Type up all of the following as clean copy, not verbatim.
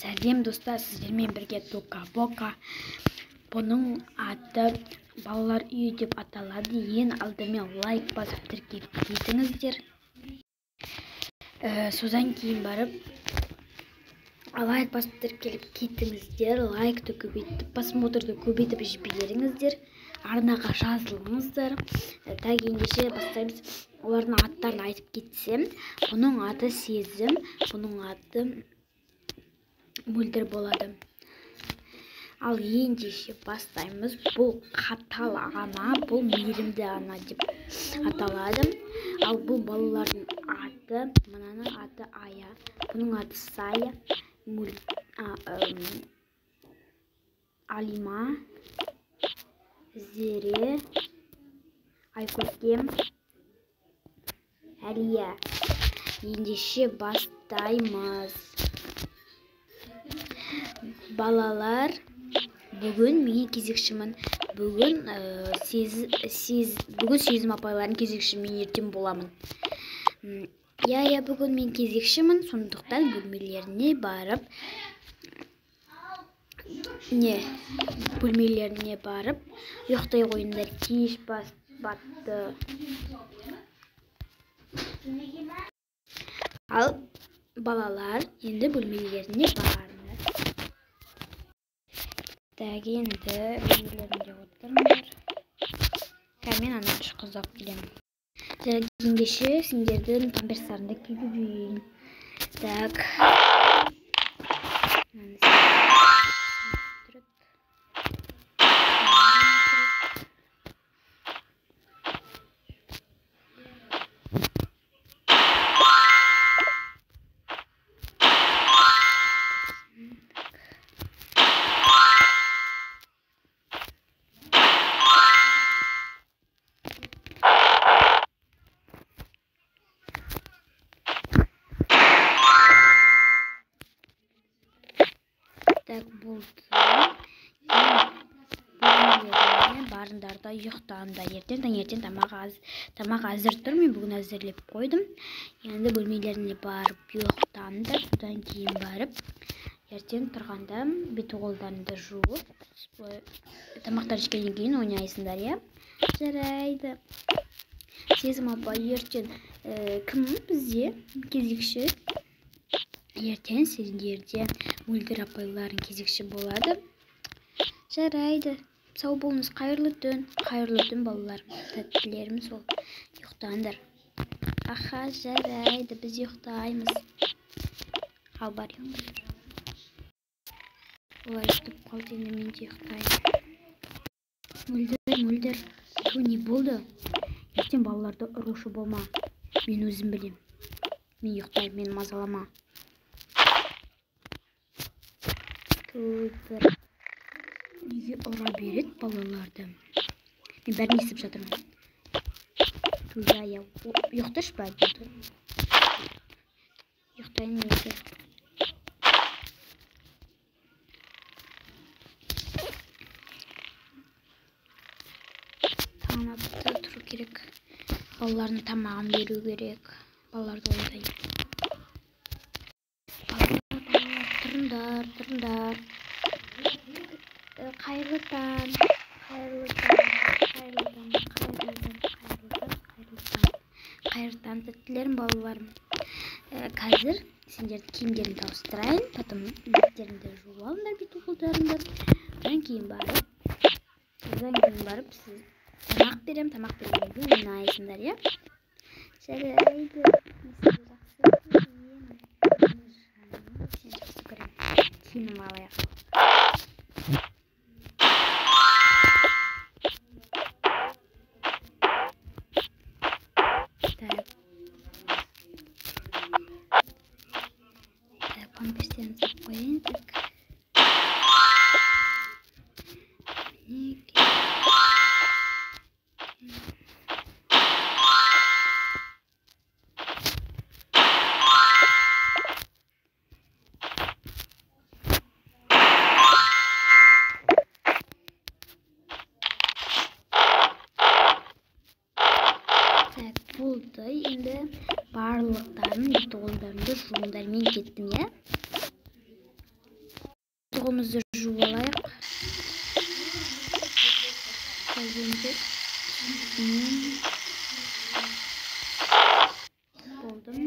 Сәлем достар, сіздермен бірге Тока Бока. Бұның аты балалар үйі деп аталады. Ең алдымен лайк басып тіркеліп кетіңіздер. Содан кейін барып лайк басып тіркеліп кетіңіздер. Лайкты көбейтіп, просмотрды көбейтіп жіберіңіздер. Арнаға жазылыңыздар. Так ендеше бастаймыз. Олардың аттарын айтып кетсем, бұның аты Сезім, бұның аты Мөлдір болады. Ал ендеше бастаймыз. Бұл қатал ана, бұл мейірімді ана деп аталады. Ал бұл балалардың аты, мынаның аты Ая, бұның аты Сая, Алима, Зере, Айкөкем, Әлия. Ендеше бастаймыз. Балалар, бүгін мен кезекшімін. Бүгін Сезім апайлардың кезекші, мен ертең боламын. Бүгін мен кезекшімін, сондықтан бөлмелеріне барып ұйықтай қойыңдар. Кеш батты. Ал балалар енді бөлмелеріне барыңдар. Так, енді бөлмелерінде отырыңдар. Мен ана үш қызап келемін. Ендеше сендердің памперстарыңды киіп үйін. Так. Так болды. Бөлмелеріне барыңдар да ұйықтаңдар. Ертең таңертең тамақ әзір тұр. Мен бүгін әзірлеп қойдым. Енді бөлмелеріне барып ұйықтаңдар. Содан кейін барып ертең тұрғанда бет-қолдарыңды жуып, тамақтар ішкеннен кейін ойнайсыңдар, иә? Жарайды. Сезім апа, ертең кім бізде кезекші? Ертең сендерде Мөлдір апайлардың кезекші болады. Жарайды. Сау болыңыз, қайырлы түн. Қайырлы түн, балалар. Тәттілерім сол. Ұйықтаңдар. Аха, жарайды. Біз ұйықтаймыз. Ал бар ұйықтаңдар. Олар ұйықтап қалды, енді мен де ұйықтаймын. Мөлдір. Не болды? Ертең балаларды ұрушы болма. Мен өзім білем. Мен ұйықтаймын, мен мазалама. Неге ұра береді балаларды? Мен бәрін естіп жатырмын. Ұйықташ ба? Ұйықтайын еді. Таң атты тұру керек. Балалардың тамағын беру керек. Балаларды ойдайын. Тұрыңдар. Қайырлы таң. Қайырлы таң, тәттілерім, балаларым. Қазір сендерді киімдеріңді ауыстырайын, потом беттеріңді жуып алыңдар, бет-қолдарыңды. Одан кейін барып сіз тамақ беремін, ойнайсыңдар, иә? Жарайды. Сен жақсы көремін. Киімім алайық. Памперстерін сап қойын. Болды. Енді барлықтарын бет-қолдарыңды жуыңдар. Мен кеттім, иә? Қолымызды жуып алайық. Енді болдым.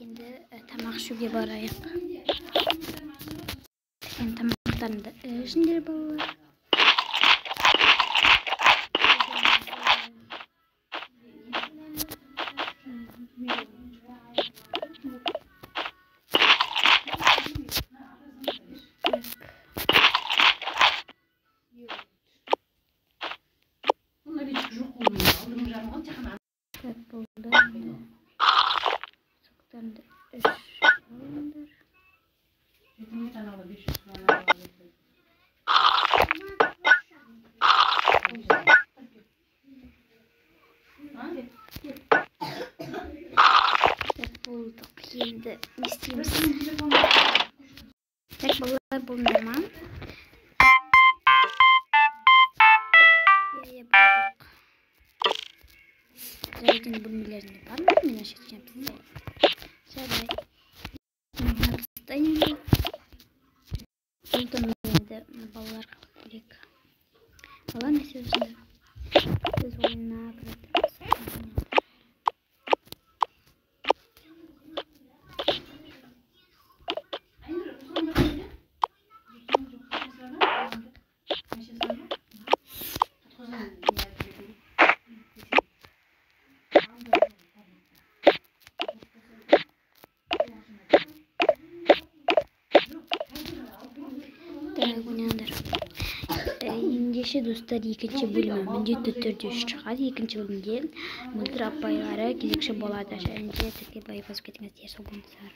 Енді тамақ ішуге барайық. Тамақтарымды ішіңдер балалар. Bulduk. Şimdi ne isteyeyim? Tek balığı bulundurma. Bulduk. Zaten bölümlerini var mı? Ben açacağım size. Şöyle. Hapistayım. Buldum şimdi balılar gerek. Valla ne istiyorsunuz? Siz oyuna bırakırız. Ендеше достар, екінші бөлімі міндетті түрде шығады. Екінші бөлімде мөлдір апайлары кезекші болады. Және де тіркеп байып басып кетіңіздер, сол болыңыздар.